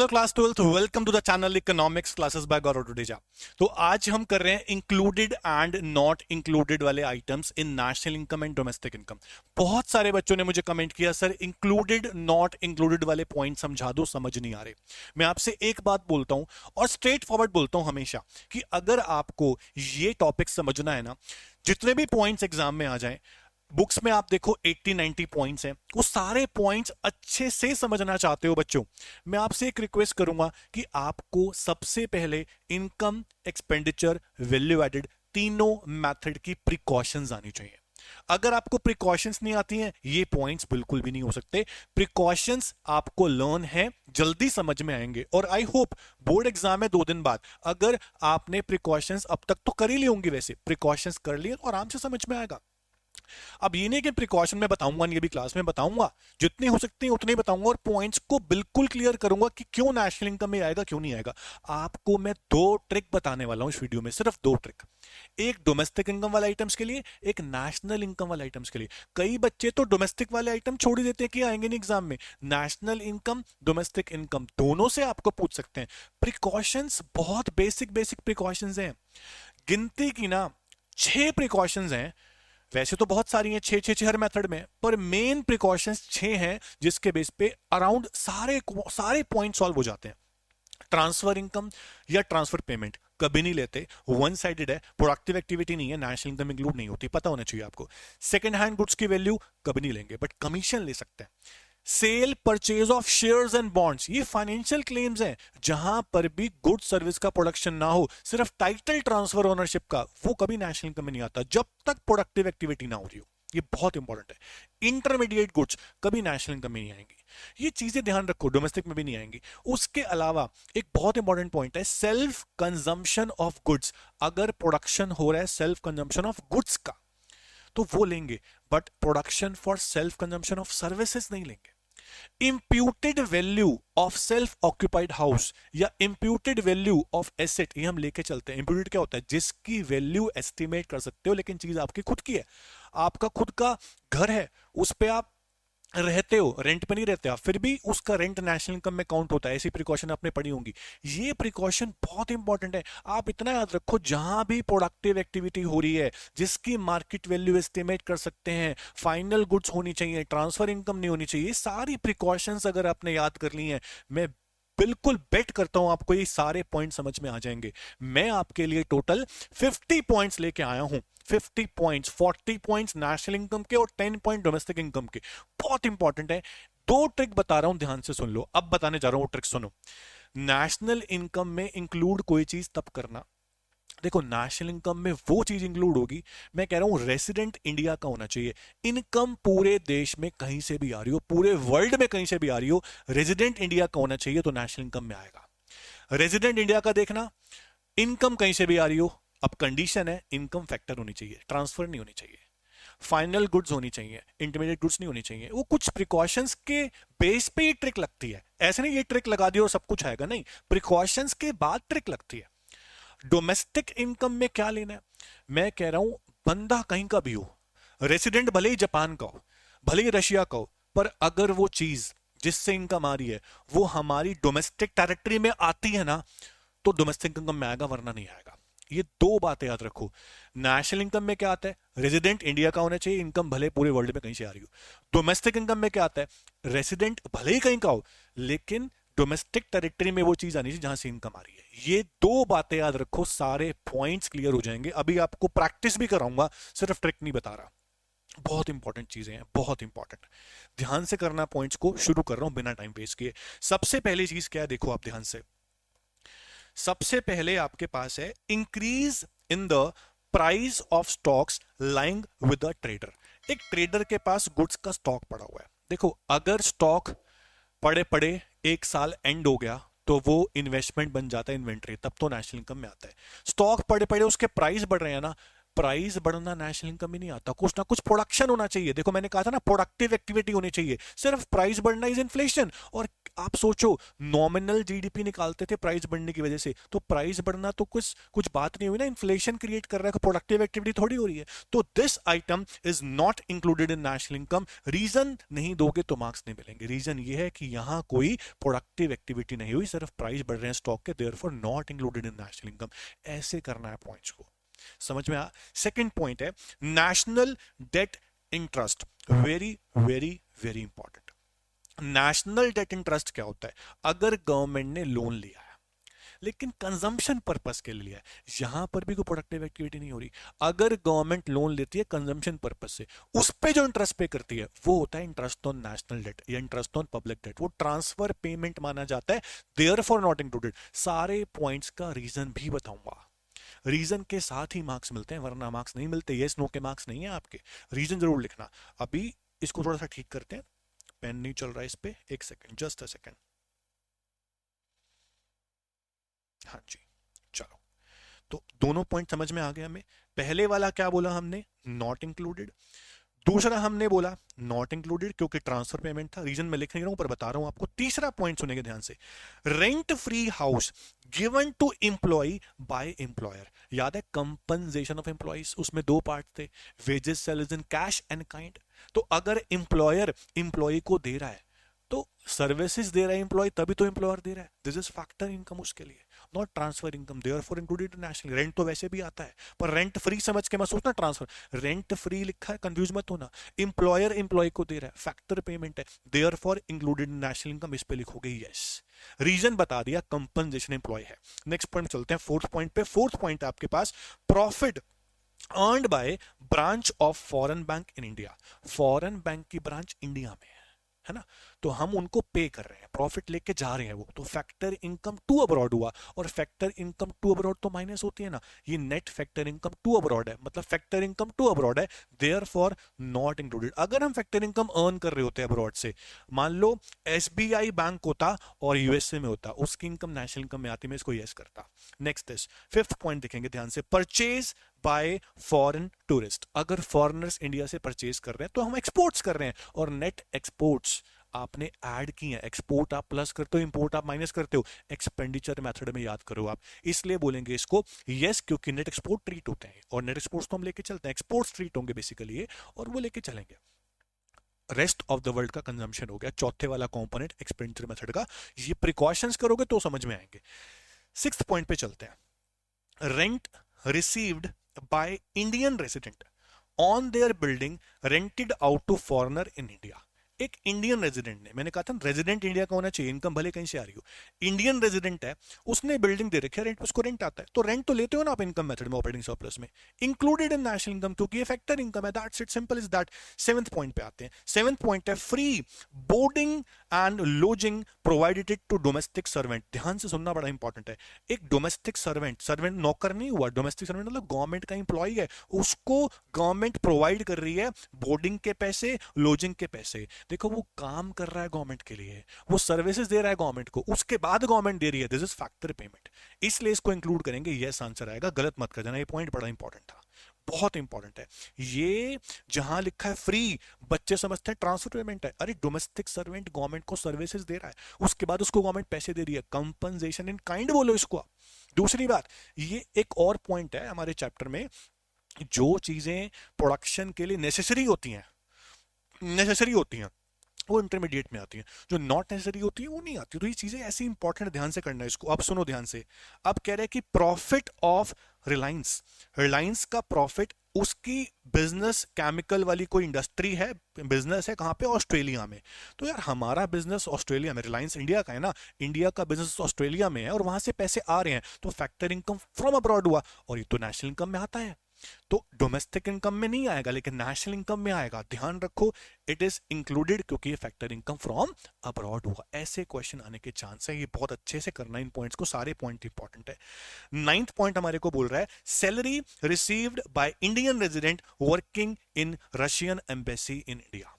Hello class 12th, welcome to the channel economics classes by Gaurav Tudeja. तो आज हम कर रहे हैं इंक्लूडेड एंड नॉट इंक्लूडेड वाले items in national income and domestic income. बहुत सारे बच्चों ने मुझे कमेंट किया, सर इंक्लूडेड नॉट इंक्लूडेड वाले पॉइंट समझा दो, समझ नहीं आ रहे। मैं आपसे एक बात बोलता हूं और स्ट्रेट फॉरवर्ड बोलता हूं हमेशा कि अगर आपको ये टॉपिक समझना है ना, जितने भी पॉइंट्स एग्जाम में आ जाएं, बुक्स में आप देखो 80-90 पॉइंट्स हैं, वो सारे पॉइंट्स अच्छे से समझना चाहते हो बच्चों, मैं आपसे एक रिक्वेस्ट करूंगा कि आपको सबसे पहले इनकम, एक्सपेंडिचर, वैल्यू एडेड तीनों मेथड की प्रिकॉशंस आनी चाहिए। अगर आपको प्रिकॉशंस नहीं आती हैं, ये पॉइंट्स बिल्कुल भी नहीं हो सकते। प्रिकॉशंस आपको लर्न है, जल्दी समझ में आएंगे। और आई होप बोर्ड एग्जाम है 2 दिन बाद, अगर आपने प्रिकॉशंस अब तक तो कर ही ली होंगी, वैसे प्रिकॉशंस कर लिए तो आराम से समझ में आएगा। अब ये नहीं कि प्रिकॉशन में बताऊंगा नहीं, अभी क्लास में बताऊंगा, जितनी हो सकती है उतनी बताऊंगा और पॉइंट्स को बिल्कुल क्लियर करूंगा कि क्यों नेशनल इनकम में आएगा, क्यों नहीं आएगा। आपको मैं 2 ट्रिक बताने वाला हूं इस वीडियो में, सिर्फ 2 ट्रिक। एक डोमेस्टिक इनकम वाले आइटम्स के लिए, एक नेशनल इनकम वाले आइटम्स के लिए। कई बच्चे तो डोमेस्टिक वाले आइटम छोड़ ही देते हैं कि आएंगे नहीं एग्जाम में। नेशनल इनकम, डोमेस्टिक इनकम दोनों से आपको पूछ सकते हैं। प्रिकॉशंस बहुत बेसिक बेसिक प्रिकॉशंस हैं, गिनती की ना 6 प्रिकॉशंस हैं। वैसे तो बहुत सारी हैं, 6 हर मेथड में, पर मेन प्रिकॉशंस 6 हैं जिसके बेस पे अराउंड सारे सारे पॉइंट सॉल्व हो जाते हैं। ट्रांसफर इनकम या ट्रांसफर पेमेंट कभी नहीं लेते, वन साइडेड है, प्रोडक्टिव एक्टिविटी नहीं है, नेशनल इनकम इंक्लूड नहीं होती, पता होना चाहिए आपको। सेकंड हैंड गुड्स की वैल्यू कभी नहीं लेंगे, बट कमीशन ले सकते हैं। Cell purchase of shares and bonds, ये फाइनेंशियल क्लेम्स हैं, जहां पर भी गुड सर्विस का प्रोडक्शन ना हो, सिर्फ टाइटल ट्रांसफर ओनरशिप का, वो कभी नेशनल इनकम में नहीं आता जब तक प्रोडक्टिव एक्टिविटी ना हो रही हो। ये बहुत इंपॉर्टेंट है। इंटरमीडिएट गुड्स कभी नेशनल इनकम में नहीं आएंगी, ये चीजें ध्यान रखो, डोमेस्टिक में भी नहीं आएंगी। उसके अलावा एक बहुत इंपॉर्टेंट पॉइंट है, सेल्फ कंजम्पशन ऑफ गुड्स। अगर प्रोडक्शन हो रहा है सेल्फ कंजम्पशन ऑफ गुड्स का, तो वो लेंगे, but production for self consumption of services नहीं लेंगे। Imputed value of self occupied house या इंप्यूटेड वैल्यू ऑफ एसेट, ये हम लेके चलते हैं। इंप्यूटेड क्या होता है? जिसकी वैल्यू एस्टिमेट कर सकते हो, लेकिन चीज आपकी खुद की है। आपका खुद का घर है, उस पे आप रहते हो, रेंट पे नहीं रहते आप, फिर भी उसका रेंट नेशनल इनकम में काउंट होता है। ऐसी प्रिकॉशन आपने पढ़ी होंगी। ये प्रिकॉशन बहुत इंपॉर्टेंट है। आप इतना याद रखो, जहां भी प्रोडक्टिव एक्टिविटी हो रही है, जिसकी मार्केट वैल्यू एस्टिमेट कर सकते हैं, फाइनल गुड्स होनी चाहिए, ट्रांसफर इनकम नहीं होनी चाहिए। सारी प्रिकॉशंस अगर आपने याद कर ली हैं, मैं बिल्कुल बेट करता हूं आपको ये सारे पॉइंट समझ में आ जाएंगे। मैं आपके लिए टोटल 50 पॉइंट्स लेके आया हूं। 50 पॉइंट्स, 40 पॉइंट्स नेशनल इनकम के और 10 पॉइंट डोमेस्टिक इनकम के। बहुत इंपॉर्टेंट है। 2 ट्रिक बता रहा हूं, ध्यान से सुन लो। अब बताने जा रहा हूं वो ट्रिक, सुनो। नेशनल इनकम में इंक्लूड कोई चीज तब करना, देखो नेशनल इनकम में वो चीज इंक्लूड होगी, मैं कह रहा हूं रेजिडेंट इंडिया का होना चाहिए। इनकम पूरे देश में कहीं से भी आ रही हो, पूरे वर्ल्ड में कहीं से भी आ रही हो, रेजिडेंट इंडिया का होना चाहिए, तो नेशनल इनकम में आएगा। रेजिडेंट इंडिया का देखना, इनकम कहीं से भी आ रही हो, अब कंडीशन है इनकम फैक्टर होनी चाहिए, ट्रांसफर नहीं होनी चाहिए, फाइनल गुड्स होनी चाहिए, इंटरमीडिएट गुड्स नहीं होनी चाहिए। वो कुछ प्रिकॉशंस के बेस पे ये ट्रिक लगती है, ऐसे नहीं ये ट्रिक लगा दी और सब कुछ आएगा, नहीं, प्रिकॉशंस के बाद ट्रिक लगती है। डोमेस्टिक इनकम में क्या लेना है? मैं कह रहा हूं बंदा कहीं का भी हो, रेसिडेंट भले ही जापान का हो, भले ही रशिया का हो, पर अगर वो चीज जिससे इनकम आ रही है वो हमारी डोमेस्टिक टेरिटरी में आती है ना, तो डोमेस्टिक इनकम में आएगा, वरना नहीं आएगा। ये 2 बातें याद रखो। नेशनल इनकम में क्या आता है? रेजिडेंट इंडिया का होना चाहिए, इनकम भले पूरे वर्ल्ड में कहीं से आ रही हो। डोमेस्टिक इनकम में क्या आता है? रेजिडेंट भले ही कहीं का हो, लेकिन डोमेस्टिक टेरिटरी में वो चीज आनी चाहिए जहां से इनकम आ रही है। ये 2 बातें याद रखो, सारे पॉइंट्स क्लियर हो जाएंगे। अभी आपको प्रैक्टिस भी कराऊंगा, सिर्फ ट्रिक नहीं बता रहा। बहुत इंपॉर्टेंट चीजें हैं, बहुत इंपॉर्टेंट। ध्यान से करना पॉइंट्स को। शुरू कर रहा हूं बिना टाइम वेस्ट किए। सबसे पहली चीज क्या है, देखो आप ध्यान से। सबसे पहले आपके पास है increase in the price of stocks lying with the trader. एक ट्रेडर के पास गुड्स का स्टॉक पड़ा हुआ है। देखो, अगर स्टॉक पड़े पड़े 1 साल एंड हो गया, तो वो इन्वेस्टमेंट बन जाता है, इन्वेंट्री, तब तो नेशनल इनकम में आता है। स्टॉक पड़े पड़े उसके प्राइस बढ़ रहे हैं ना, प्राइस बढ़ना नेशनल इनकम में नहीं आता। कुछ ना कुछ प्रोडक्शन होना चाहिए। देखो मैंने कहा था ना, प्रोडक्टिव एक्टिविटी होनी चाहिए। सिर्फ प्राइस बढ़ना इज इन्फ्लेशन, और आप सोचो, नॉमिनल जीडीपी निकालते थे प्राइस बढ़ने की वजह से, तो प्राइस बढ़ना तो कुछ कुछ बात नहीं हुई ना, इन्फ्लेशन क्रिएट कर रहा है, प्रोडक्टिव एक्टिविटी थोड़ी हो रही है। तो this item is not included in national income. Reason नहीं दोगे तो मार्क्स नहीं मिलेंगे। रीजन ये है कि यहां कोई प्रोडक्टिव एक्टिविटी नहीं हुई, सिर्फ प्राइस बढ़ रहे हैं स्टॉक के, therefore not included in national income. ऐसे करना है पॉइंट्स को, समझ में आ। सेकेंड पॉइंट है national debt interest, very very very important. National debt interest क्या होता है? अगर गवर्नमेंट ने लोन लिया है लेकिन कंजम्पशन पर्पस के लिए लिया है, यहां पर भी कोई प्रोडक्टिव एक्टिविटी नहीं हो रही, अगर गवर्नमेंट लोन लेती है कंजम्पशन पर्पस से, उस पे जो इंटरेस्ट पे करती है वो होता है इंटरेस्ट ऑन नेशनल डेट या इंटरेस्ट ऑन पब्लिक डेट, वो ट्रांसफर पेमेंट माना जाता है, देयरफॉर नॉट इंक्लूडेड। सारे पॉइंट्स का रीजन भी बताऊंगा, रीजन के साथ ही मार्क्स मिलते हैं, वरना मार्क्स नहीं मिलते। यस नो के मार्क्स नहीं है आपके, रीजन जरूर लिखना। अभी इसको थोड़ा सा ठीक करते हैं, पेन नहीं चल रहा है इस पे, एक सेकेंड, जस्ट अ सेकेंड। हाँ जी, चलो, तो दोनों पॉइंट समझ में आ गए हमें। पहले वाला क्या बोला हमने? Not included. दूसरा हमने बोला नॉट इंक्लूडेड क्योंकि ट्रांसफर पेमेंट था, रीजन मैं लिख नहीं रहा हूं पर बता रहा हूं आपको। तीसरा पॉइंट सुनेंगे ध्यान से, rent free house given to employ by employer. याद है कंपनसेशन ऑफ एम्प्लॉइज, उसमें दो पार्ट थे, wages salaries in cash and kind. तो अगर एम्प्लॉयर एम्प्लॉय को दे रहा है तो सर्विसेज दे रहा है एम्प्लॉय, तभी तो एम्प्लॉयर दे रहा है, दिस इज फैक्टर इनकम उसके लिए, not transfer income, therefore included national. Rent तो वैसे भी आता है, पर रेंट फ्री समझ के मत सोचना ट्रांसफर, रेंट फ्री लिखा है कंफ्यूज मत होना, एम्प्लॉयर एम्प्लॉय को दे रहा है, फैक्टर पेमेंट है, देयरफॉर इंक्लूडेड नेशनल इनकम, इस पे लिखोगे यस। रीजन बता दिया, कंपनसेशन एम्प्लॉय है। नेक्स्ट पॉइंट चलते हैं, फोर्थ पॉइंट पे। फोर्थ पॉइंट आपके पास profit earned by branch of foreign bank in India. Foreign bank की ब्रांच इंडिया में है ना, तो हम उनको पे कर रहे हैं, प्रॉफिट लेके जा रहे हैं वो, तो फैक्टर इनकम टू अब्रॉड हुआ। और फैक्टर इनकम टू अब्रॉड तो माइनस होती है ना, ये net factor income to abroad है, मतलब फैक्टर इनकम टू अब्रॉड है, देयरफॉर नॉट इंक्लूडेड। अगर हम फैक्टर इनकम अर्न कर रहे होते हैं अब्रॉड से, मान लो एसबीआई बैंक होता और यूएसए में होता, उसकी इनकम नेशनल इनकम में आती, मैं इसको यस करता। नेक्स्ट इज फिफ्थ पॉइंट देखेंगे ध्यान से, परचेज बाय फॉरेन टूरिस्ट। अगर फॉरेनर्स इंडिया से परचेज कर रहे हैं तो हम एक्सपोर्ट्स कर रहे हैं, और नेट एक्सपोर्ट्स आपने ऐड की है, एक्सपोर्ट आप प्लस करते हो, इंपोर्ट आप माइनस करते हो, एक्सपेंडिचर मेथड में याद करो आप, इसलिए बोलेंगे इसको यस, क्योंकि नेट एक्सपोर्ट ट्रीट होते हैं, और नेट एक्सपोर्ट्स तो हम लेके चलते हैं, एक्सपोर्ट्स ट्रीट होंगे बेसिकली ये, और वो लेके चलेंगे। रेस्ट ऑफ द वर्ल्ड का कंजम्पशन हो गया, चौथे वाला कंपोनेंट एक्सपेंडिचर मेथड का। ये प्रिकॉशंस करोगे तो समझ में आएंगे। सिक्स्थ पॉइंट पे चलते हैं, rent received by Indian resident on their building rented out to foreigner in India. एक इंडियन रेजिडेंट ने, मैंने कहा था रेजिडेंट इंडिया का होना चाहिए, इनकम भले कहीं से आ रही हो, इंडियन रेजिडेंट है, उसने बिल्डिंग दे रखी है, रेंट, उसको रेंट आता है, तो रेंट तो लेते हो ना आप इनकम मेथड में, ऑपरेटिंग सरप्लस में, इंक्लूडेड इन नेशनल इनकम, क्योंकि ये फैक्टर इनकम है, that's it, simple is that. Seventh point पे आते हैं। सेवंथ पॉइंट है free boarding and lodging provided to domestic servant. ध्यान से सुनना, बड़ा इंपॉर्टेंट है। एक डोमेस्टिक सर्वेंट, सर्वेंट नौकर नहीं हुआ, डोमेस्टिक सर्वेंट मतलब गवर्नमेंट का इंप्लॉई है, उसको गवर्नमेंट प्रोवाइड कर रही है बोर्डिंग के पैसे, लॉजिंग के पैसे। देखो वो काम कर रहा है गवर्नमेंट के लिए, वो सर्विसेज दे रहा है गवर्नमेंट को, उसके बाद गवर्नमेंट दे रही है, दिस इज फैक्टर पेमेंट, इसलिए इसको इंक्लूड करेंगे, यस आंसर आएगा, गलत मत कर जाना, ये पॉइंट बड़ा इंपॉर्टेंट था, बहुत इंपॉर्टेंट है ये। जहां लिखा है फ्री, बच्चे समझते हैं ट्रांसफर पेमेंट है, अरे डोमेस्टिक सर्वेंट गवर्नमेंट को सर्विसेज दे रहा है, उसके बाद उसको गवर्नमेंट पैसे दे रही है, कंपनसेशन इन काइंड बोलो इसको। दूसरी बात, ये एक और पॉइंट है हमारे चैप्टर में, जो चीजें प्रोडक्शन के लिए नेसेसरी होती हैं, नेसेसरी होती हैं वो इंटरमीडिएट में आती है, जो नॉट नेसेसरी होती है वो नहीं आती। तो ये चीजें ऐसी इंपॉर्टेंट, ध्यान से करना है इसको। अब सुनो ध्यान से, अब कह रहे हैं कि प्रॉफिट ऑफ रिलायंस, रिलायंस का प्रॉफिट, उसकी बिजनेस केमिकल वाली कोई इंडस्ट्री है, बिजनेस है कहां पे? ऑस्ट्रेलिया में। तो यार हमारा बिजनेस ऑस्ट्रेलिया में, रिलायंस इंडिया का है ना, इंडिया का बिजनेस ऑस्ट्रेलिया में है और वहां से पैसे आ रहे हैं, तो फैक्टर इनकम फ्रॉम अब्रॉड हुआ, और ये तो नेशनल इनकम में आता है, तो डोमेस्टिक इनकम में नहीं आएगा लेकिन नेशनल इनकम में आएगा, ध्यान रखो, इट इज इंक्लूडेड क्योंकि ये फैक्टर इनकम फ्रॉम अब्रॉड हुआ। ऐसे क्वेश्चन आने के चांस है, ये बहुत अच्छे से करना इन पॉइंट्स को, सारे पॉइंट इंपॉर्टेंट है। नाइन्थ पॉइंट हमारे को बोल रहा है salary received by Indian resident working in Russian embassy in India.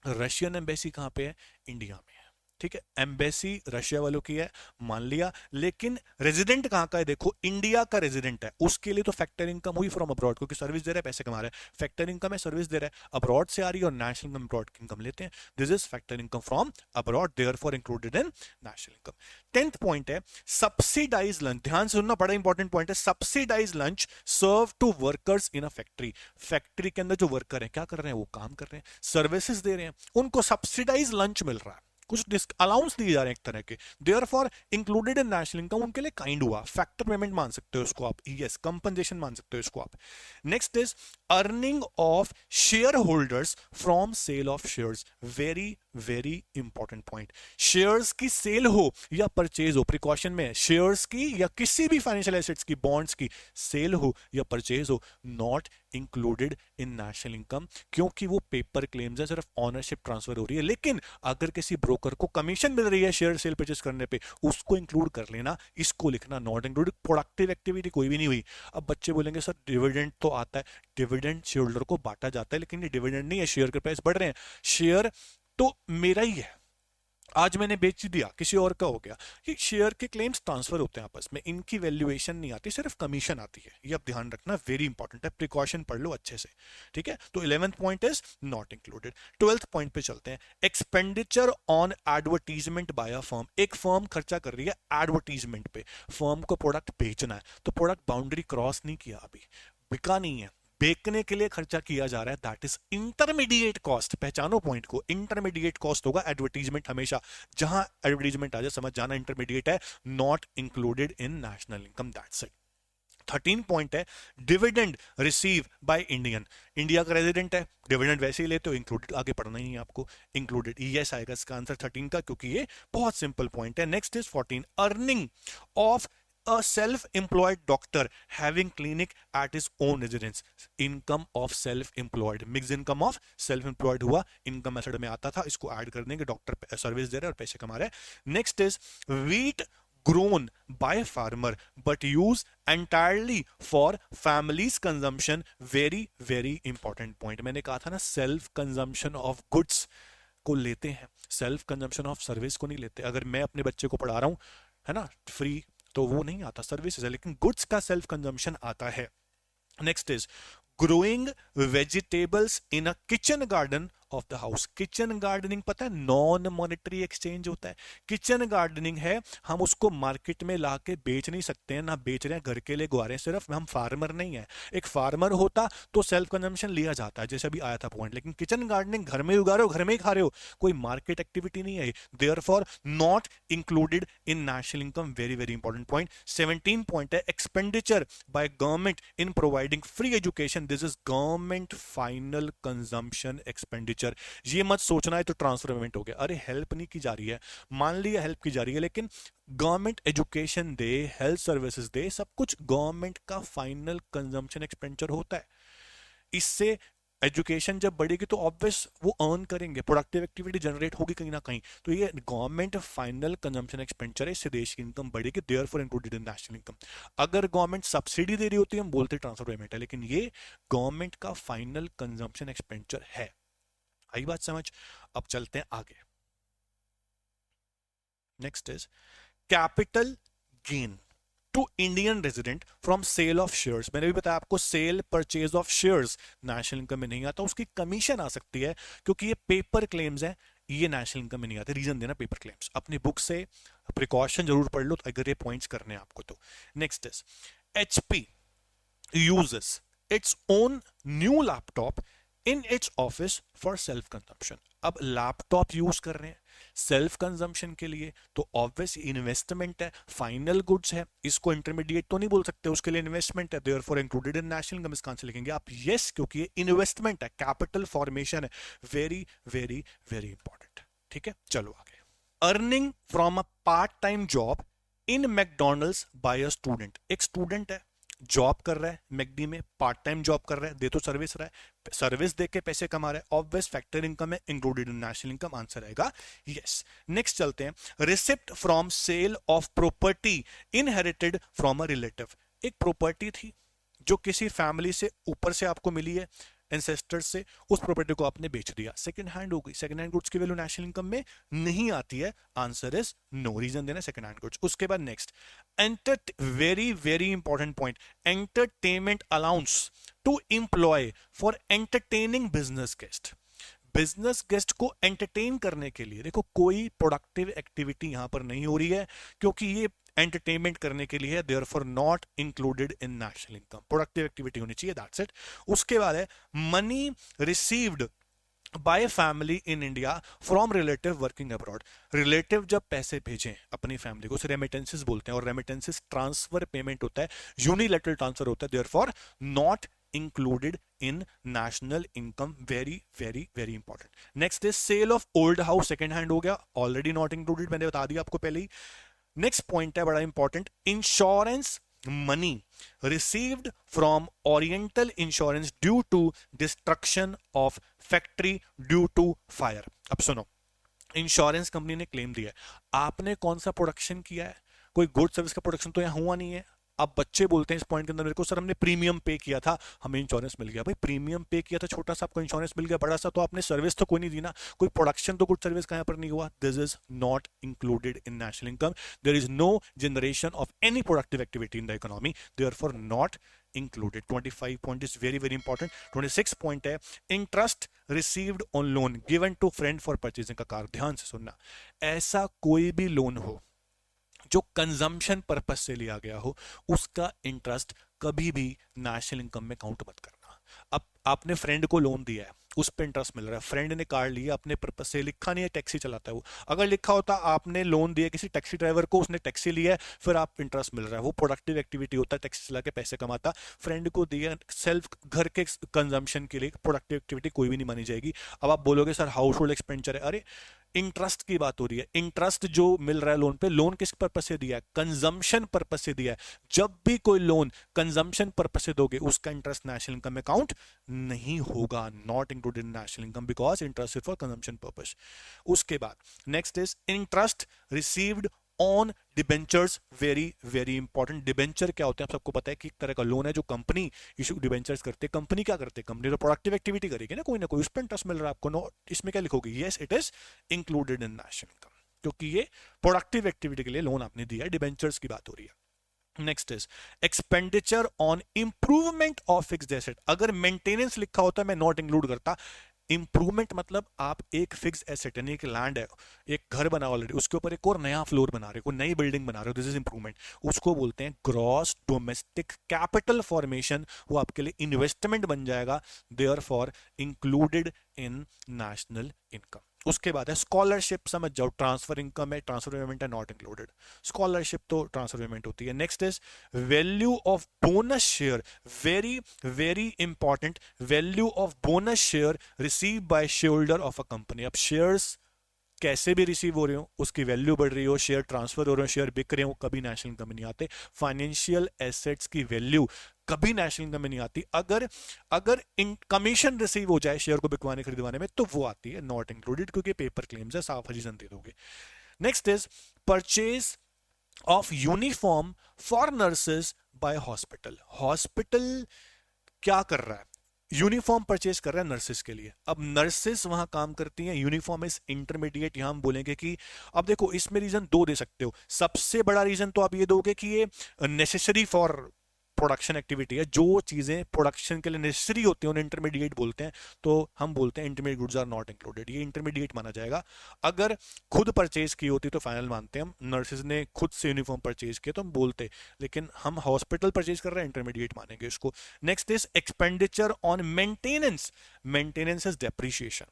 Russian embassy कहां पे है? इंडिया में है, ठीक है, एम्बेसी रशिया वालों की है, मान लिया, लेकिन रेजिडेंट कहां का है, देखो इंडिया का रेजिडेंट है, उसके लिए तो फैक्टर इनकम हुई फ्रॉम अब्रॉड, क्योंकि सर्विस दे रहा है पैसे कमा रहा है, फैक्टर इनकम है सर्विस दे रहा है, अब्रॉड से आ रही है और नेशनल इनकम अब्रॉड की इनकम लेते हैं, this is factor income from abroad, therefore included in national income. 10th point है सब्सिडाइज लंच, ध्यान से सुनना, बड़ा इंपॉर्टेंट पॉइंट है, subsidise lunch serve to workers in a factory, factory के अंदर जो वर्कर है क्या कर रहे हैं, वो काम कर रहे हैं, सर्विसेज दे रहे हैं, उनको सब्सिडाइज लंच मिल रहा है, कुछ अलाउंस दिए जा रहे हैं एक तरह के, therefore included in national income, उनके लिए काइंड हुआ, फैक्टर पेमेंट मान सकते हो इसको आप, यस कंपनसेशन मान सकते हो इसको आप। Next is earning of share holders from sale of shares, very very important point, shares की सेल हो या परचेज हो, प्रिकॉशन में शेयर्स की या किसी भी फाइनेंशियल एसेट्स की, बॉन्ड्स की सेल हो या परचेज हो, not included in national income, क्योंकि वो पेपर क्लेम्स है, सिर्फ ऑनरशिप ट्रांसफर हो रही है, लेकिन अगर किसी ब्रोकर को कमीशन मिल रही है शेयर सेल परचेज करने पे, उसको इंक्लूड कर लेना, इसको लिखना नॉट इंक्लूडेड। प्रोडक्टिव एक्टिविटी कोई भी नहीं हुई। अब बच्चे बोलेंगे सर डिविडेंड तो आता है, डिविडेंड शेयर होल्डर को बांटा जाता है, लेकिन ये डिविडेंड नहीं है, शेयर के प्राइस बढ़ रहे हैं, शेयर तो मेरा ही है, आज मैंने बेच दिया किसी और का हो गया, ये शेयर के क्लेम्स ट्रांसफर होते हैं आपस में, इनकी वैल्यूएशन नहीं आती, सिर्फ कमीशन आती है, ये आप ध्यान रखना, वेरी इंपॉर्टेंट है, प्रिकॉशन पढ़ लो अच्छे से, ठीक है। तो 11th point is not included. 12th point पे चलते हैं, expenditure on advertisement by a firm, एक फर्म खर्चा कर रही है एडवर्टीजमेंट पे, फर्म को प्रोडक्ट बेचना है, तो प्रोडक्ट बाउंड्री क्रॉस नहीं किया, अभी बिका नहीं है, बेचने के लिए खर्चा किया जा रहा है, दैट इज इंटरमीडिएट कॉस्ट, पहचानो पॉइंट को, इंटरमीडिएट कॉस्ट होगा एडवर्टीजमेंट, हमेशा जहां एडवर्टीजमेंट आ जाए समझ जाना इंटरमीडिएट है, not included in national income, that's it. 13 point है dividend receive by Indian, India का रेजिडेंट है, डिविडेंड वैसे ही लेते हो, इंक्लूडेड, आगे पढ़ना ही है आपको, इंक्लूडेड यस आएगा इसका आंसर 13 का, क्योंकि ये बहुत सिंपल पॉइंट है। Next is 14, earning of a self-employed doctor having clinic at his own residence, income of self-employed, mixed income of self-employed हुआ, income मेथड में आता था, इसको ऐड कर देंगे, डॉक्टर सर्विस दे रहे हैं और पैसे कमा रहे हैं। Next is wheat grown by farmer but used entirely for family's consumption, very very important point, मैंने कहा था ना सेल्फ कंजम्पशन ऑफ गुड्स को लेते हैं, सेल्फ कंजम्पशन ऑफ सर्विस को नहीं लेते। अगर मैं अपने बच्चे को पढ़ा रहा हूं है ना फ्री, तो वो नहीं आता, सर्विसेज है, लेकिन गुड्स का सेल्फ कंजम्पशन आता है। Next is growing vegetables in a kitchen garden of the house, kitchen gardening पता है नॉन मॉनेटरी एक्सचेंज होता है, किचन गार्डनिंग है, हम उसको मार्केट में लाके बेच नहीं सकते हैं, ना बेच रहे हैं घर के लिए उगा रहे हैं, सिर्फ हम फार्मर नहीं है, एक फार्मर होता तो सेल्फ कंजम्पशन लिया जाता है, जैसे अभी आया था पॉइंट, लेकिन किचन गार्डनिंग घर में उगा रहे हो, घर में ही खा रहे हो, कोई मार्केट एक्टिविटी नहीं है, therefore not included in national income, very very important point. 17 point है expenditure by government in providing free education, this is government final consumption expenditure, ये मत सोचना है तो ट्रांसफर पेमेंट हो गया, अरे हेल्प नहीं की जा रही है, मान लिया हेल्प की जा रही है, लेकिन गवर्नमेंट एजुकेशन दे, हेल्थ सर्विसेज दे, सब कुछ गवर्नमेंट का फाइनल कंजम्पशन एक्सपेंडिचर होता है। इससे एजुकेशन जब बढ़ेगी तो ऑब्वियस वो अर्न करेंगे, प्रोडक्टिव एक्टिविटी जनरेट होगी कहीं ना कहीं, तो ये गवर्नमेंट फाइनल कंजम्पशन एक्सपेंडिचर है, इससे देश की इनकम बढ़ेगी, therefore included in national income. अगर गवर्नमेंट सब्सिडी दे रही होती है हम बोलते ट्रांसफर पेमेंट है, लेकिन ये गवर्नमेंट का फाइनल कंजम्पशन एक्सपेंडिचर है। आई बात समझ? अब चलते हैं आगे। Next is capital gain to Indian resident from sale of shares, मैंने भी बताया आपको sale purchase of shares national income में नहीं आता, उसकी कमीशन आ सकती है, क्योंकि ये पेपर क्लेम्स है, ये नेशनल इनकम में नहीं आते, रीजन देना पेपर क्लेम्स, अपनी बुक से प्रिकॉशन जरूर पढ़ लो अगर ये पॉइंट्स करने हैं आपको तो। Next is HP uses its own new laptop in its office for self consumption, अब लैपटॉप यूज कर रहे हैं सेल्फ कंजम्पशन के लिए, तो ऑब्वियस इन्वेस्टमेंट है, फाइनल गुड्स है, इसको इंटरमीडिएट तो नहीं बोल सकते, उसके लिए इन्वेस्टमेंट है, therefore included in national income, इसका आंसर लिखेंगे आप यस, क्योंकि ये इन्वेस्टमेंट है, कैपिटल फॉर्मेशन है, वेरी वेरी वेरी इंपॉर्टेंट। ठीक है, चलो आगे। Earning from a part time job in McDonald's by a student, एक स्टूडेंट है, जॉब कर रहा है मैकडी में, पार्ट टाइम जॉब कर रहा है, दे तो सर्विस रहा है, सर्विस दे के पैसे कमा रहा है, ऑब्वियस फैक्टर इनकम है, included in national income, answer आएगा यस। नेक्स्ट चलते हैं, receipt from sale of property inherited from a relative, एक प्रॉपर्टी थी जो किसी फैमिली से ऊपर से आपको मिली है, एंसेस्टर्स से, उस प्रॉपर्टी को आपने बेच दिया, सेकंड हैंड हो गई। सेकंड हैंड गुड्स की वैल्यू नेशनल इनकम में नहीं आती है, आंसर इज नो, रीजन देना सेकंड हैंड गुड्स। उसके बाद next, enter very very important point, entertainment allowance to employ for entertaining business guest. Business guest को एंटरटेन करने के लिए, देखो कोई प्रोडक्टिव एक्टिविटी यहां पर नहीं हो रही है क्योंकि ये एंटरटेनमेंट करने के लिए है, therefore not included in national income. Productive activity होनी चाहिए, दैट्स इट। उसके बाद है money received by family in India from relative working abroad. Relative जब पैसे भेजें अपनी फैमिली को, उसे रेमिटेंसेस बोलते हैं, और रेमिटेंसेस ट्रांसफर पेमेंट होता है, यूनिलैटरल ट्रांसफर होता है, therefore not included in national income, very very very important. Next is sale of old house, second hand हो गया, already not included, मैंने बता दिया आपको पहले ही। नेक्स्ट पॉइंट है बड़ा important, insurance money received from Oriental Insurance due to destruction of factory due to fire. अब सुनो, इंश्योरेंस कंपनी ने क्लेम दिया है, आपने कौन सा प्रोडक्शन किया है, कोई गुड सर्विस का प्रोडक्शन तो यहां हुआ नहीं है। अब बच्चे बोलते हैं इस पॉइंट के अंदर मेरे को, सर हमने प्रीमियम पे किया था, हमें इंश्योरेंस मिल गया। भाई प्रीमियम पे किया था छोटा सा, आपको इंश्योरेंस मिल गया बड़ा सा, तो आपने सर्विस तो कोई नहीं दी ना, कोई प्रोडक्शन तो गुड सर्विस का यहाँ पर नहीं हुआ। This is not included in national income, there is no generation of any productive activity in the economy, therefore not included. 25 point is very very important. 26 point है interest received on loan given to friend for purchasing का car. ध्यान से सुनना, ऐसा कोई भी loan हो जो कंजम्पशन पर्पज से लिया गया हो, उसका इंटरेस्ट कभी भी नेशनल इनकम में काउंट मत करना। अब आपने फ्रेंड को लोन दिया है, उस पर इंटरेस्ट मिल रहा है, फ्रेंड ने कार लिया अपने पर्पज से, लिखा नहीं है टैक्सी चलाता है वो, अगर लिखा होता आपने लोन दिया किसी टैक्सी ड्राइवर को, उसने टैक्सी लिया है, फिर आप इंटरेस्ट मिल रहा है, वो प्रोडक्टिव एक्टिविटी होता है, टैक्सी चला के पैसे कमाता। फ्रेंड को दिया सेल्फ घर के कंजम्पशन के लिए, प्रोडक्टिव एक्टिविटी कोई भी नहीं मानी जाएगी। अब आप बोलोगे सर हाउस होल्ड एक्सपेंडिचर है, अरे इंटरेस्ट की बात हो रही है, इंटरेस्ट जो मिल रहा है लोन पे, लोन किस पर्पस से दिया है, कंजम्पशन पर्पस से दिया है। जब भी कोई लोन कंजम्पशन पर्पस से दोगे, उसका इंटरेस्ट नेशनल इनकम में काउंट नहीं होगा, not included in national income because interest is for consumption purpose. उसके बाद next is interest received on debentures, very very important. Debenture क्या होते हैं आप सबको पता है कि एक तरह का लोन है जो कंपनी इशू डिबेंचर्स करते हैं। कंपनी क्या करते हैं, कंपनी तो प्रोडक्टिव एक्टिविटी करेगी ना कोई, उस पर इंटरेस्ट मिल रहा है आपको, नो इसमें क्या लिखोगे, yes it is included in national income, क्योंकि ये प्रोडक्टिव एक्टिविटी के लिए लोन आपने दिया है, डिबेंचर्स की बात हो रही है। Next is expenditure on improvement of fixed asset. अगर मेंटेनेंस लिखा होता है मैं नॉट इंक्लूड करता। इंप्रूवमेंट मतलब आप एक फिक्स एसेट यानी एक लैंड है, एक घर बना ऑलरेडी, उसके ऊपर एक और नया फ्लोर बना रहे हो, कोई नई बिल्डिंग बना रहे हो, दिस इज इंप्रूवमेंट। उसको बोलते हैं ग्रॉस डोमेस्टिक कैपिटल फॉर्मेशन, वो आपके लिए इन्वेस्टमेंट बन जाएगा, therefore included in national income. उसके बाद है स्कॉलरशिप, समझ जाओ ट्रांसफर इनकम है, ट्रांसफर पेमेंट है, नॉट इंक्लूडेड। स्कॉलरशिप तो ट्रांसफर पेमेंट होती है। Next is value of bonus share, very very important, value of bonus share receive by share holder of a company. अब शेयर्स कैसे भी रिसीव हो रहे हो, उसकी वैल्यू बढ़ रही हो, शेयर ट्रांसफर हो रहे हो, शेयर बिक रहे हो, कभी नेशनल इनकम में नहीं आते। फाइनेंशियल एसेट्स की वैल्यू कभी नेशनल इनकम में नहीं आती। अगर अगर इन कमीशन रिसीव हो जाए शेयर को बिकवाने खरीदवाने में तो वो आती है, नॉट इंक्लूडेड, क्योंकि पेपर क्लेम्स है, साफ रीजन दे दोगे। Next is purchase of uniform for nurses bye hospital. Hospital क्या कर रहा है, यूनिफॉर्म परचेज कर रहा है नर्सेस के लिए। अब नर्सेस वहां काम करती हैं, यूनिफॉर्म इज इंटरमीडिएट। यहां हम बोलेंगे कि अब देखो इसमें रीजन दो दे सकते हो। सबसे बड़ा रीजन तो आप ये दोगे कि ये नेसेसरी फॉर प्रोडक्शन एक्टिविटी है, जो चीजें प्रोडक्शन के लिए नेसेसरी होती हैं उन्हें इंटरमीडिएट बोलते हैं, तो हम बोलते हैं intermediate goods are not included, ये इंटरमीडिएट माना जाएगा। अगर खुद परचेज की होती तो फाइनल मानते हैं हम, नर्सेज ने खुद से यूनिफॉर्म परचेज किया तो हम बोलते, लेकिन हम हॉस्पिटल परचेज कर रहे हैं, इंटरमीडिएट मानेंगे इसको। Next is expenditure on maintenance, maintenance is depreciation,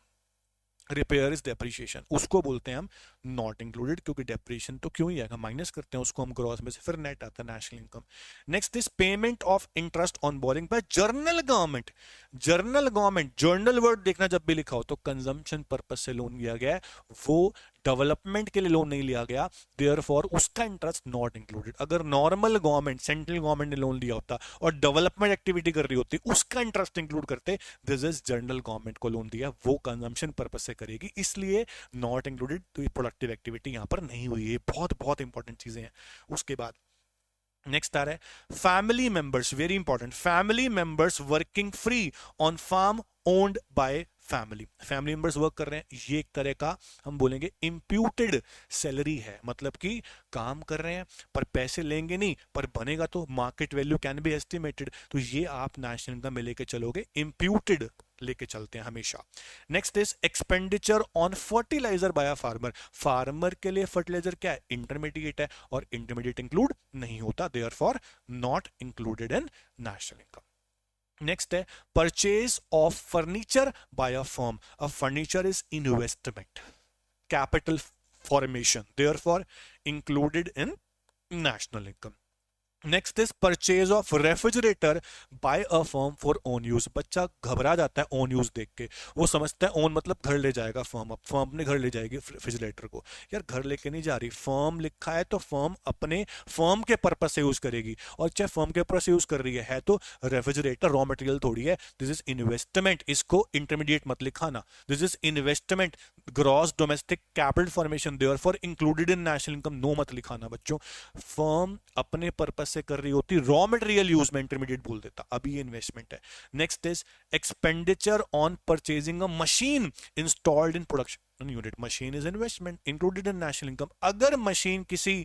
repair is depreciation, उसको बोलते हैं हम नॉट इंक्लूडेड, क्योंकि डेप्रिसिएशन तो क्यों ही आएगा, माइनस करते हैं उसको हम ग्रॉस में से, फिर नेट आता है national income. Next is payment of interest on borrowing by general government. General government, general word देखना जब भी लिखा हो तो कंजम्पशन पर्पस से लोन लिया गया है, वो डेवलपमेंट के लिए लोन नहीं लिया गया, देयरफॉर उसका इंटरेस्ट नॉट इंक्लूडेड। अगर नॉर्मल गवर्नमेंट, सेंट्रल गवर्नमेंट ने लोन लिया होता और डेवलपमेंट एक्टिविटी कर रही होती, उसका इंटरेस्ट इंक्लूड करते, दिस इज जनरल गवर्नमेंट को लोन दिया, वो कंजम्पशन पर्पस से करेगी, इसलिए नॉट इंक्लूडेड। तो ये प्रोडक्टिव एक्टिविटी यहां पर नहीं हुई है, बहुत बहुत इंपॉर्टेंट चीजें हैं। उसके बाद नेक्स्ट आ रहा है family members, very important, family members working free on farm owned by family, family members work कर रहे हैं, ये एक तरह का हम बोलेंगे इम्प्यूटेड सैलरी है, मतलब कि काम कर रहे हैं पर पैसे लेंगे नहीं, पर बनेगा तो market value can be estimated, तो ये आप नेशनल इनकम में लेके चलोगे, इम्प्यूटेड लेके चलते हैं हमेशा। Next is expenditure on fertiliser by a farmer, farmer के लिए फर्टिलाइजर क्या है, इंटरमीडिएट है, और इंटरमीडिएट इंक्लूड नहीं होता, therefore not included in national income. Next है purchase of furniture by a firm, a furniture is investment, capital formation, therefore included in national income. Next is purchase of refrigerator by a firm for own use, बच्चा घबरा जाता है own use देख के, वो समझता है ओन मतलब घर ले जाएगा फर्म, अब फर्म अपने घर ले जाएगी रेफ्रिजरेटर को, यार घर लेके नहीं जा रही, फर्म लिखा है तो फर्म अपने फर्म के पर्पज से यूज करेगी, और चाहे फर्म के पर्पज से यूज कर रही है तो रेफ्रिजरेटर रॉ मटेरियल थोड़ी है, दिस इज इन्वेस्टमेंट, इसको इंटरमीडिएट मत लिखाना, this is investment, gross domestic capital formation, therefore included in national income, no मत लिखाना बच्चों, फर्म अपने पर्पज से कर रही होती, रॉ मटेरियल यूज में इंटरमीडिएट बोल देता, अभी ये इन्वेस्टमेंट है। Next is expenditure on purchasing a machine installed in production unit, machine is investment included in national income, अगर मशीन किसी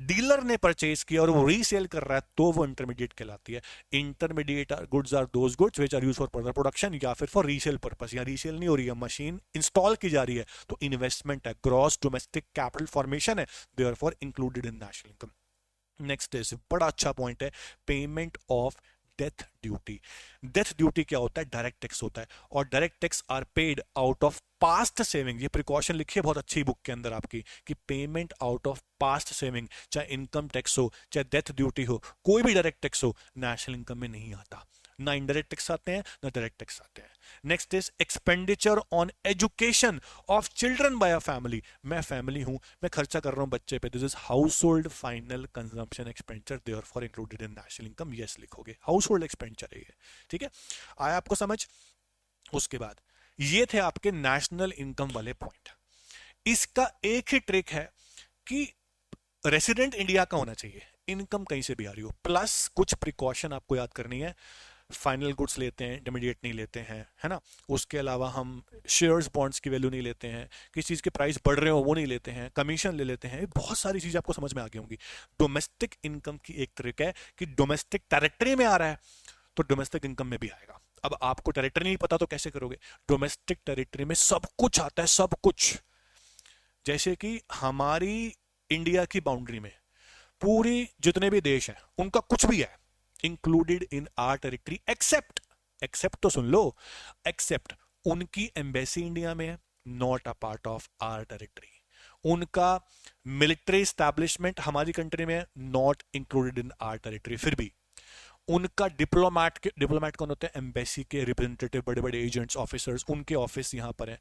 डीलर ने परचेज किया और वो रीसेल कर रहा है तो वो इंटरमीडिएट कहलाती है। Intermediate goods are those goods which are used for further production या फिर फॉर रीसेल पर्पस, या रीसेल नहीं हो रही है, मशीन इंस्टॉल की जा रही है तो इन्वेस्टमेंट है, ग्रॉस डोमेस्टिक कैपिटल फॉर्मेशन है, therefore included in national income. Next is बड़ा अच्छा पॉइंट है, payment of death duty, death duty क्या होता है, डायरेक्ट टैक्स होता है, और direct tax are paid out of past saving, ये प्रिकॉशन लिखिए बहुत अच्छी बुक के अंदर आपकी, कि payment out of past saving, चाहे इनकम टैक्स हो चाहे डेथ ड्यूटी हो, कोई भी डायरेक्ट टैक्स हो नेशनल इनकम में नहीं आता, ना इनडायरेक्ट टैक्स आते हैं ना डायरेक्ट टैक्स आते हैं। Next is expenditure on education of children by a family, मैं फैमिली हूं, मैं खर्चा कर रहा हूं बच्चे पे, this is household final consumption expenditure, therefore included in national income, yes लिखोगे, हाउस होल्ड एक्सपेंडिचर है ये, ठीक है, आया आपको समझ। उसके बाद ये थे आपके नेशनल इनकम वाले पॉइंट, इसका एक ही ट्रिक है कि रेसिडेंट इंडिया का होना चाहिए, इनकम कहीं से भी आ रही हो, प्लस कुछ प्रिकॉशन आपको याद करनी है, फाइनल गुड्स लेते हैं, इंटरमीडिएट नहीं लेते हैं, है ना, उसके अलावा हम शेयर्स बॉन्ड्स की वैल्यू नहीं लेते हैं, किसी चीज़ के प्राइस बढ़ रहे हो वो नहीं लेते हैं, कमीशन ले लेते हैं, बहुत सारी चीज़ें आपको समझ में आ गई होंगी। डोमेस्टिक इनकम की एक ट्रिक है कि डोमेस्टिक टेरिटरी में आ रहा है तो डोमेस्टिक इनकम में भी आएगा, अब आपको टेरिटरी नहीं पता तो कैसे करोगे, डोमेस्टिक टेरिटरी में सब कुछ आता है, सब कुछ, जैसे कि हमारी इंडिया की बाउंड्री में पूरी जितने भी देश हैं उनका कुछ भी है included in our territory, except, except तो सुन लो, एक्सेप्ट उनकी एम्बेसी इंडिया में है, not a part of our territory, उनका मिलिट्री स्टैब्लिशमेंट हमारी कंट्री में not included in our territory, फिर भी उनका डिप्लोमैट कौन होते हैं, एम्बेसी के रिप्रेजेंटेटिव, बड़े बड़े एजेंट्स ऑफिसर्स, उनके ऑफिस यहां पर है,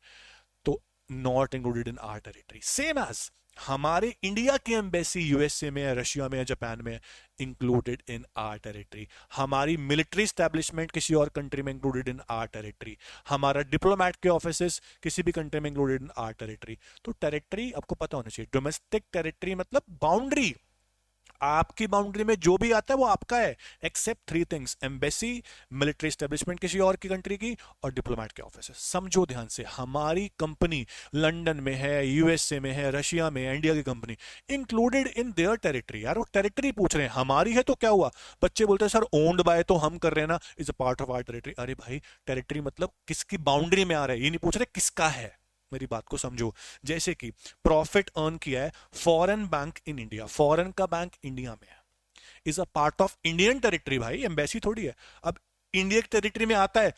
तो not included in our territory. Same as हमारे इंडिया की एम्बेसी यूएसए में है, रशिया में है, जापान में है, इंक्लूडेड इन आर टेरिटरी, हमारी मिलिट्री स्टैब्लिशमेंट किसी और कंट्री में इंक्लूडेड इन आर टेरिटरी, हमारा डिप्लोमैट के ऑफिसेस किसी भी कंट्री में इंक्लूडेड इन आर टेरिटरी। तो टेरिटरी आपको पता होना चाहिए, डोमेस्टिक टेरिटरी मतलब बाउंड्री, आपकी बाउंड्री में जो भी आता है वो आपका है, accept three things, embassy, military establishment किसी और की कंट्री की, और डिप्लोमेट के ऑफिस। समझो ध्यान से, हमारी कंपनी लंदन में है, यूएसए में है, रशिया में है, इंडिया की company included in their territory, यार वो टेरिटरी पूछ रहे हैं, हमारी है तो क्या हुआ, बच्चे बोलते हैं सर ओन्ड बाय तो हम कर रहे हैं ना, is a part of our territory, अरे भाई टेरिटरी मतलब किसकी बाउंड्री में आ रहा है, ये नहीं पूछ रहे किसका है, मेरी बात को समझो। जैसे कि प्रॉफिट अर्न किया है foreign bank in India, foreign का बैंक इंडिया में है, is a part of Indian territory, भाई एम्बेसी थोड़ी है, अब इंडिया की टेरिटरी में आता है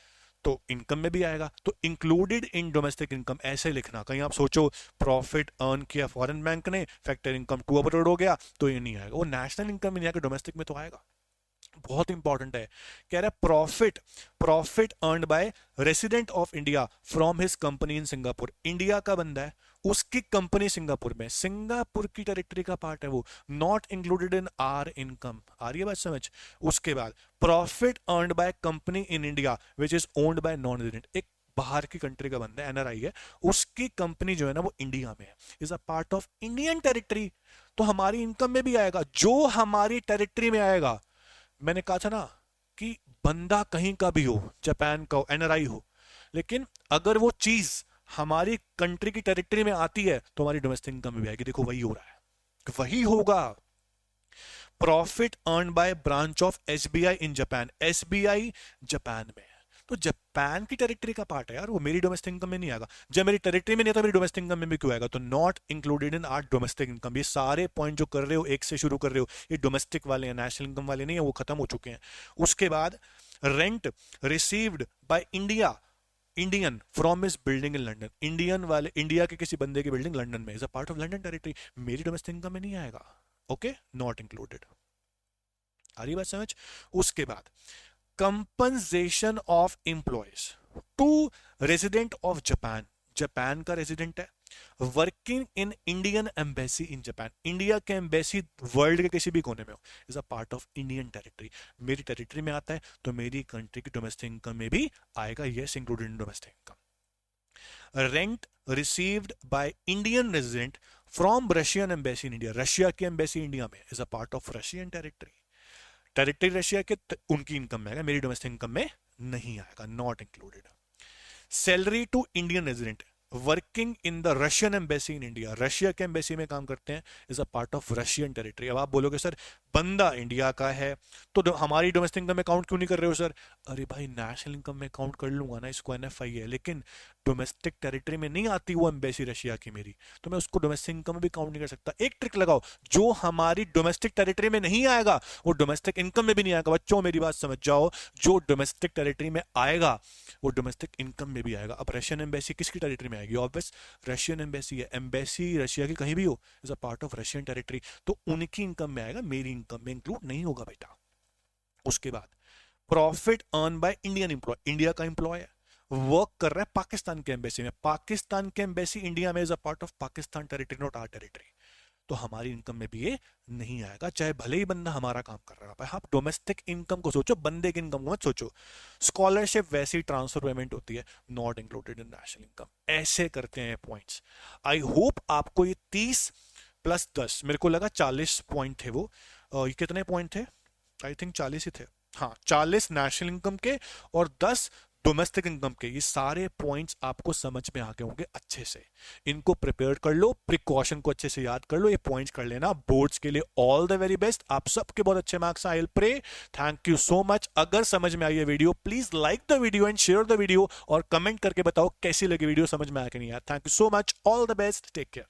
तो इनकम में भी आएगा, तो इंक्लूडेड इन डोमेस्टिक इनकम ऐसे लिखना, कहीं आप सोचो प्रॉफिट अर्न किया फॉरेन बैंक ने, फैक्टर इनकम टू अब्रॉड हो गया तो ये नहीं आएगा, वो नेशनल इनकम में नहीं आएगा, डोमेस्टिक में तो आएगा, बहुत इंपॉर्टेंट है। कह रहा है profit earned by resident of India from his company in Singapore, India का बंदा है, उसकी कंपनी सिंगापुर में, सिंगापुर की टेरिटरी का पार्ट है वो, not included in our income, आ रही है बात समझ। उसके बाद profit earned by company in India which is owned by non resident, एक बाहर की कंट्री का बंदा है, एनआरआई है, उसकी कंपनी जो है ना वो इंडिया में है, is a part of Indian territory, तो हमारी इनकम में भी आएगा, जो हमारी टेरिटरी में आएगा। मैंने कहा था ना कि बंदा कहीं का भी हो, जापान का हो, एनआरआई हो, लेकिन अगर वो चीज हमारी कंट्री की टेरिटरी में आती है तो हमारी डोमेस्टिक इनकम में भी आएगी। देखो वही हो रहा है, वही होगा। Profit earn bye branch of SBI in Japan, SBI Japan में है, तो जापान की टेरिटरी का पार्ट है यार, वो मेरी डोमेस्टिक इनकम में नहीं आएगा। जब मेरी टेरिटरी में नहीं था, मेरी डोमेस्टिक इनकम में भी क्यों आएगा? तो not included in are domestic income. ये सारे पॉइंट जो कर रहे हो, एक से शुरू कर रहे हो, ये डोमेस्टिक वाले हैं, नेशनल इनकम वाले नहीं है, वो खत्म हो चुके हैं। उसके बाद rent received by India, Indian from is building in London, Indian वाले, इंडिया के किसी बंदे की बिल्डिंग लंदन में, is a part of London territory, मेरी डोमेस्टिक इनकम में नहीं आएगा। Okay, not included. आ रही बात समझ? उसके बाद compensation of employees to resident of Japan, Japan का रेजिडेंट है, working in Indian embassy in Japan, India के एम्बेसी वर्ल्ड के किसी भी कोने में हो, is a part of Indian territory, मेरी टेरिटरी में आता है तो मेरी कंट्री की डोमेस्टिक इनकम में भी आएगा, yes included in domestic income. Rent received by Indian resident from Russian embassy in India, Russia की एम्बेसी इंडिया में, is a part of Russian territory, territory Russia के, उनकी इनकम में आएगा, मेरी डोमेस्टिक इनकम में नहीं आएगा, not included. Salary to Indian resident working in the Russian embassy in India, Russia के एम्बेसी में काम करते हैं, is a part of Russian territory. अब आप बोलोगे सर बंदा इंडिया का है तो हमारी डोमेस्टिक इनकम में काउंट क्यों नहीं कर रहे हो सर? अरे भाई नेशनल इनकम में काउंट कर लूंगा ना, इसको एनएफआई है, लेकिन डोमेस्टिक टेरिटरी में नहीं आती वो एम्बेसी रशिया की मेरी, तो मैं उसको डोमेस्टिक इनकम में भी काउंट नहीं कर सकता। एक ट्रिक लगाओ, जो हमारी डोमेस्टिक टेरिटरी में नहीं आएगा वो डोमेस्टिक इनकम में भी नहीं आएगा। बच्चों मेरी बात समझ जाओ, जो डोमेस्टिक टेरिटरी में आएगा वो डोमेस्टिक इनकम में भी आएगा। अब रशियन एम्बेसी किसकी टेरिटरी में आएगी? ऑब्वियस रशियन एम्बेसी है, एम्बेसी रशिया की कहीं भी हो, is a part of Russian territory, तो उनकी इनकम में आएगा, मेरी इनकम में इंक्लूड नहीं होगा बेटा। उसके बाद profit earn by Indian employ, India का एम्प्लॉय है, वर्क कर रहा है पाकिस्तान के एम्बेसी में, पाकिस्तान के एम्बेसी इंडिया में, is a part of Pakistan territory, not our territory, तो हमारी इनकम में भी ये नहीं आएगा, चाहे भले ही बंदा हमारा काम कर रहा है। आप डोमेस्टिक इनकम को सोचो, बंदे की इनकम को मत सोचो। स्कॉलरशिप वैसी ट्रांसफर पेमेंट होती है, not included in national income. ऐसे करते हैं पॉइंट्स। आई होप आपको ये 30 प्लस 10, मेरे को लगा 40 पॉइंट थे वो, ये कितने पॉइंट थे? आई थिंक 40 ही थे। हाँ, 40 नेशनल इनकम के और 10 डोमेस्टिक इनकम के, ये सारे पॉइंट्स आपको समझ में आ गए होंगे अच्छे से। इनको प्रिपेयर कर लो, प्रिकॉशन को अच्छे से याद कर लो, ये पॉइंट्स कर लेना बोर्ड्स के लिए। ऑल द वेरी बेस्ट, आप सबके बहुत अच्छे marks I will pray. Thank you so much. अगर समझ में आई है video, please like the video and share the video, और कमेंट करके बताओ कैसी लगी वीडियो, समझ में आया कि नहीं आया। Thank you so much, all the best, take care.